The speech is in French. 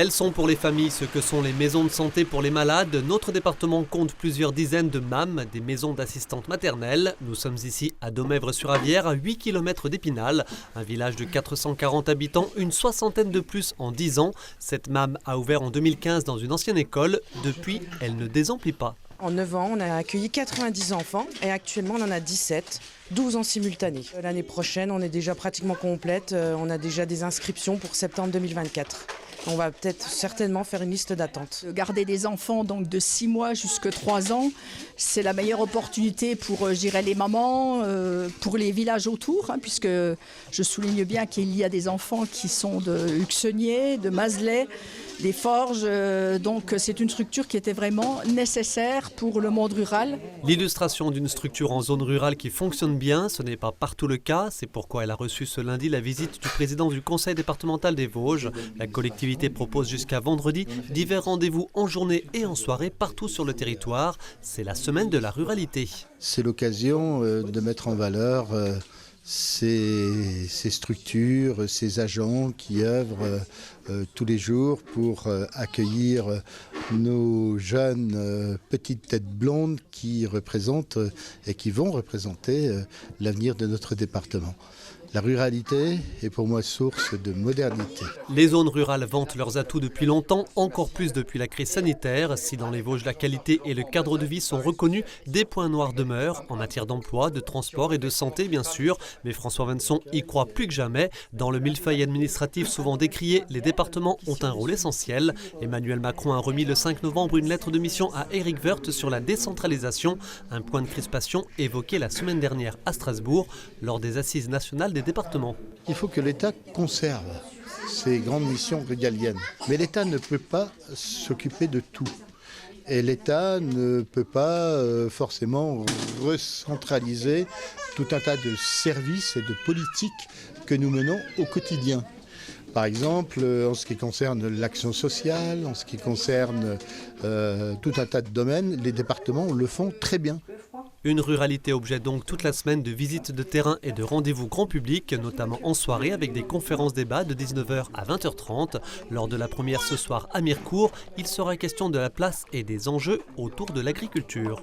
Elles sont pour les familles ce que sont les maisons de santé pour les malades. Notre département compte plusieurs dizaines de MAM, des maisons d'assistantes maternelles. Nous sommes ici à Domèvre-sur-Avière, à 8 km d'Épinal. Un village de 440 habitants, une soixantaine de plus en 10 ans. Cette MAM a ouvert en 2015 dans une ancienne école. Depuis, elle ne désemplit pas. En 9 ans, on a accueilli 90 enfants et actuellement on en a 17, 12 en simultané. L'année prochaine, on est déjà pratiquement complète. On a déjà des inscriptions pour septembre 2024. On va peut-être certainement faire une liste d'attente. Garder des enfants donc de 6 mois jusqu'à 3 ans, c'est la meilleure opportunité pour les mamans, pour les villages autour, puisque je souligne bien qu'il y a des enfants qui sont de Huxenier, de Mazelet, des Forges, donc c'est une structure qui était vraiment nécessaire pour le monde rural. L'illustration d'une structure en zone rurale qui fonctionne bien, ce n'est pas partout le cas. C'est pourquoi elle a reçu ce lundi la visite du président du conseil départemental des Vosges. La collectivité propose jusqu'à vendredi divers rendez-vous en journée et en soirée partout sur le territoire. C'est la semaine de la ruralité. C'est l'occasion de mettre en valeur ces structures, ces agents qui œuvrent tous les jours pour accueillir nos jeunes petites têtes blondes qui représentent et qui vont représenter l'avenir de notre département. La ruralité est pour moi source de modernité. Les zones rurales vantent leurs atouts depuis longtemps, encore plus depuis la crise sanitaire. Si dans les Vosges la qualité et le cadre de vie sont reconnus, des points noirs demeurent en matière d'emploi, de transport et de santé bien sûr. Mais François Vincent y croit plus que jamais. Dans le millefeuille administratif souvent décrié, les départements ont un rôle essentiel. Emmanuel Macron a remis le 5 novembre une lettre de mission à Éric Woerth sur la décentralisation. Un point de crispation évoqué la semaine dernière à Strasbourg lors des assises nationales des départements. Il faut que l'État conserve ses grandes missions régaliennes. Mais l'État ne peut pas s'occuper de tout. Et l'État ne peut pas forcément recentraliser tout un tas de services et de politiques que nous menons au quotidien. Par exemple, en ce qui concerne l'action sociale, en ce qui concerne tout un tas de domaines, les départements le font très bien. Une ruralité objet donc toute la semaine de visites de terrain et de rendez-vous grand public, notamment en soirée avec des conférences-débats de 19h à 20h30. Lors de la première ce soir à Mirecourt, il sera question de la place et des enjeux autour de l'agriculture.